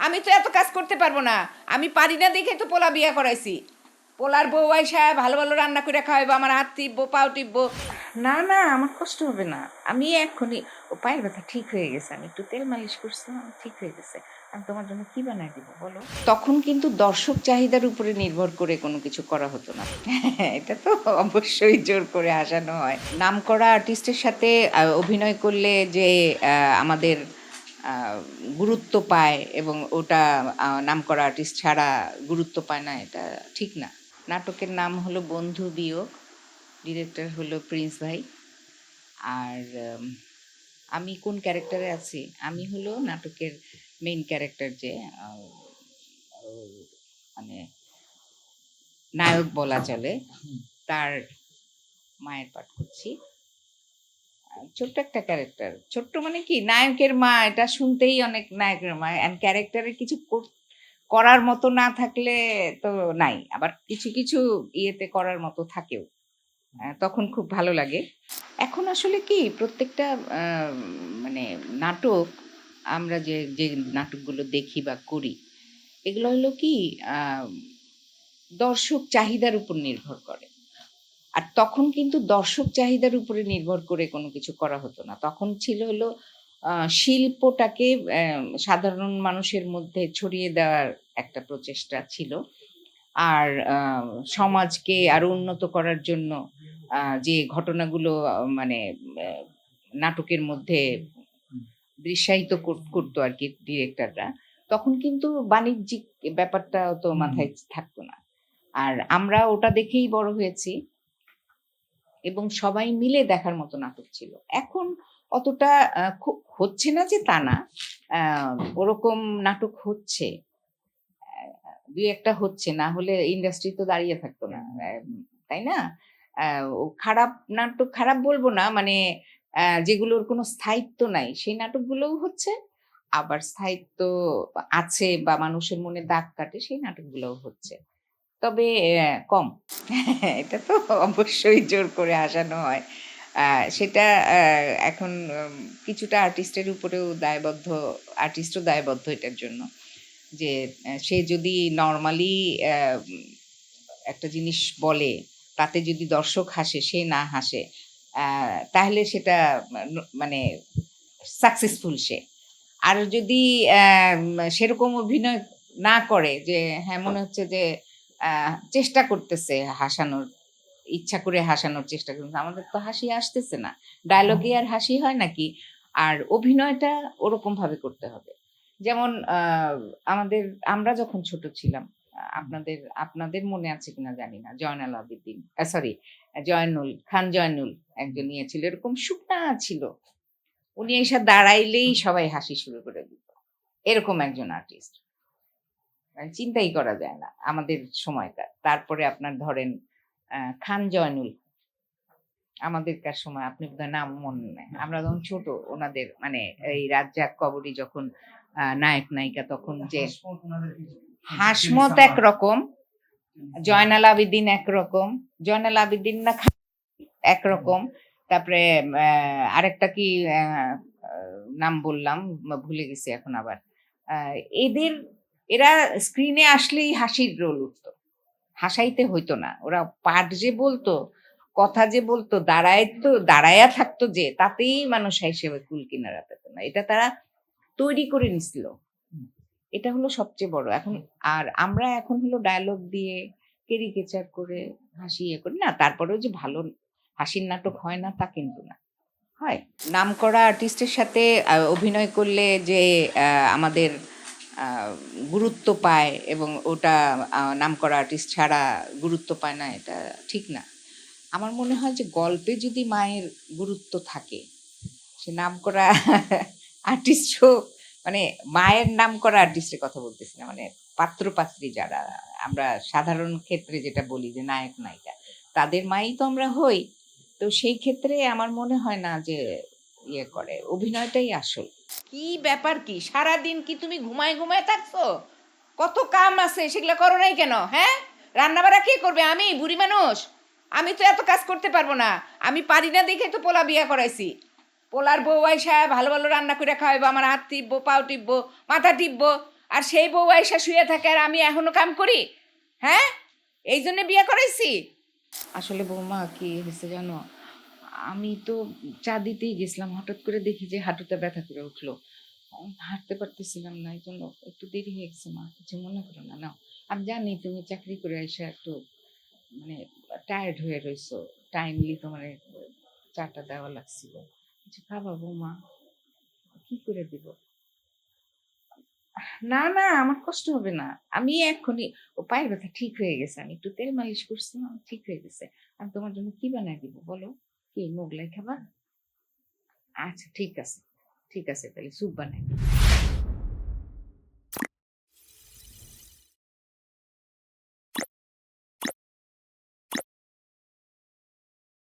আমি তো এত কাজ করতে পারবো না। আমি পারি না দেখে তো পোলা বিয়া করাইছি। পোলার বউ আইসা ভালো ভালো রান্না করে খাওয়াইবো, আমার হাত টিপবো, পাও টিপবো। না না, আমার কষ্ট হবে না। আমি এক্ষুনি, ও পায়ের ব্যথা ঠিক হয়ে গেছে, আমি একটু তেল মালিশ করছিলাম, ঠিক হয়ে গেছে। আমি তোমার জন্য কি বানাই দিব বলো? তখন কিন্তু দর্শক চাহিদার উপরে নির্ভর করে কোনো কিছু করা হতো না। এটা তো অবশ্যই জোর করে আসানো হয়। নামকরা আর্টিস্টের সাথে অভিনয় করলে যে আমাদের আহ, গুরুত্ব পায় এবং ওটা নামকরা আর্টিস্ট ছাড়া গুরুত্ব পায় না, এটা ঠিক না। নাটকের নাম হলো বন্ধু বিয়োগ, ডিরেক্টর হলো প্রিন্স ভাই। আর আমি কোন ক্যারেক্টারে আছি? আমি হলো নাটকের মেইন ক্যারেক্টার, যে আহ, মানে নায়ক বলা চলে, তার মায়ের পাঠ করছি। ছোট্ট একটা ক্যারেক্টার, ছোট্ট মানে কি, নায়কের মা, এটা শুনতেই অনেক নায়কের মা। অ্যান্ড ক্যারেক্টারের কিছু করার মতো না থাকলে তো নাই, আবার কিছু কিছু ইয়েতে করার মতো থাকেও। তখন খুব ভালো লাগে। এখন আসলে কি প্রত্যেকটা মানে নাটক, আমরা যে যে নাটকগুলো দেখি বা করি, এগুলো হলো কি আহ, দর্শক চাহিদার উপর নির্ভর করে। আর তখন কিন্তু দর্শক চাহিদার উপরে নির্ভর করে কোনো কিছু করা হতো না। তখন ছিল হলো শিল্পটাকে সাধারণ মানুষের মধ্যে ছড়িয়ে দেওয়ার একটা প্রচেষ্টা ছিল। আর সমাজকে আরো উন্নত করার জন্য যে ঘটনাগুলো মানে আহ, নাটকের মধ্যে দৃশ্যায়িত করতো আর কি ডিরেক্টররা, তখন কিন্তু বাণিজ্যিক ব্যাপারটা তো মাথায় থাকতো না। আর আমরা ওটা দেখেই বড় হয়েছি এবং সবাই মিলে দেখার মতো নাটক ছিল। এখন অতটা খুব হচ্ছে না যে তা না, ওরকম নাটক হচ্ছে, দুই একটা হচ্ছে, না হলে ইন্ডাস্ট্রি তো দাঁড়িয়ে থাকতো না, তাই না? ও খারাপ নাটক, খারাপ বলবো না, মানে যেগুলোর কোনো স্থায়িত্ব নাই সেই নাটকগুলোও হচ্ছে, আবার স্থায়িত্ব আছে বা মানুষের মনে দাগ কাটে সেই নাটকগুলোও হচ্ছে, তবে কম। এটা তো অবশ্যই জোর করে আসানো হয়। সেটা এখন কিছুটা আর্টিস্টের উপরেও দায়বদ্ধ, আর্টিস্টও দায়বদ্ধ এটার জন্য, যে সে যদি নর্মালি একটা জিনিস বলে, তাতে যদি দর্শক হাসে, সে না হাসে, তাহলে সেটা মানে সাকসেসফুল সে। আর যদি সেরকম অভিনয় না করে, যে হ্যাঁ মনে হচ্ছে যে চেষ্টা করতেছে হাসানোর, ইচ্ছা করে হাসানোর চেষ্টা করতেছে, আমাদের তো হাসি আসতেছে না, ডায়লগে আর হাসি হয় নাকি? আর অভিনয়টা ওরকম ভাবে করতে হবে। যেমন আমাদের, আমরা যখন ছোট ছিলাম, আপনাদের আপনাদের মনে আছে কিনা জানি না, জয়নাল আবেদিন, সরি, জয়নুল খান, জয়নুল একজন ইয়ে ছিল, এরকম শুকনা ছিল, উনি এসে দাঁড়াইলেই সবাই হাসি শুরু করে দিত, এরকম একজন আর্টিস্ট। মানে চিন্তাই করা যায় না আমাদের সময়কার। তারপরে আপনার ধরেন খান জয়নুল, আমাদেরকার সময়, আপনি বোধহয় নাম মনে নেই, আমরা যখন ছোট, ওনাদের মানে এই রাজ্জাক কবরী যখন নায়ক নায়িকা, তখন যে হাসমত একরকম, জয়নাল আবেদিন একরকম, জয়নাল আবেদিন না একরকম, তারপরে আরেকটা কি নাম বললাম, ভুলে গেছি এখন আবার। আহ, এদের, এরা স্ক্রিনে আসলেই হাসির রোল উঠতো, হাসাইতে হইতো না, ওরা পাঠ যে বলতো, কথা যে বলতো, দাঁড়ায় তো দাঁড়ায়া থাকতো, যে তাতেই মানুষ হিসেবে কুল কিনারা পেত না, এটা তারা তৈরি করে নিছিল। এটা হলো সবচেয়ে বড় এখন। আর আমরা এখন হলো ডায়লগ দিয়ে কেরিকেচার করে হাসি ইয়ে করি না, তারপরেও যে ভালো হাসির নাটক হয় না তা কিন্তু না, হয়। নামকরা আর্টিস্টের সাথে অভিনয় করলে যে আমাদের আহ, গুরুত্ব পায় এবং ওটা নামকরা আর্টিস্ট ছাড়া গুরুত্ব পায় না, এটা ঠিক না। আমার মনে হয় যে গল্পে যদি মায়ের গুরুত্ব থাকে, সে নামকরা আর্টিস্ট হোক, মানে মায়ের নামকরা আর্টিস্টের কথা বলতেছি না, মানে পাত্র পাত্রী যারা, আমরা সাধারণ ক্ষেত্রে যেটা বলি যে নায়ক নায়িকা, তাদের মাই তো আমরা হই। তো সেই ক্ষেত্রে আমার মনে হয় না যে ইয়ে করে, অভিনয়টাই আসল। কি ব্যাপার, কি সারাদিন কি তুমি ঘুমায় ঘুমায় থাকছো? কত কাম আছে, সেগুলো করো নাই কেন? হ্যাঁ, রান্না বাড়া কে করবে? আমি বুড়ি মানুষ, আমি তো এত কাজ করতে পারবো না। আমি পারি না দেখে তো পোলা বিয়া করাইছি। পোলার বউ আইসা ভালো ভালো রান্না করে খাওয়াইবো, আমার হাত টিপবো, পাও টিপবো, মাথা টিপবো। আর সেই বউ আইসা শুয়ে থাকে আর আমি এখনো কাম করি? হ্যাঁ, এই জন্য বিয়ে করাইছি। আসলে বৌমা কি হয়েছে জানো, আমি তো চা দিতেই গেছিলাম, হঠাৎ করে দেখি যে হাঁটুতে ব্যথা করে উঠলো। হাঁটতে পারতেছিলাম না, এই জন্য একটু দেরি হয়ে গেছে। মা কিছু মনে করো না, নাও। আমি জানি তুমি চাকরি করে এসে একটু মানে টায়ার্ড হয়ে রইছো, টাইমলি তোমার চাটা দেওয়া লাগছিল। কিছু খাবা বৌমা? কি করে দিব? না না, আমার কষ্ট হবে না। আমি এক্ষুনি, ও পায়ের ব্যথা ঠিক হয়ে গেছে, আমি একটু তেল মালিশ করছিলাম, ঠিক হয়ে গেছে। আমি তোমার জন্য কি বানাই দিব বলো? কি মোগলাই খাবার? আচ্ছা ঠিক আছে, ঠিক আছে, তাহলে স্যুপ বানাই।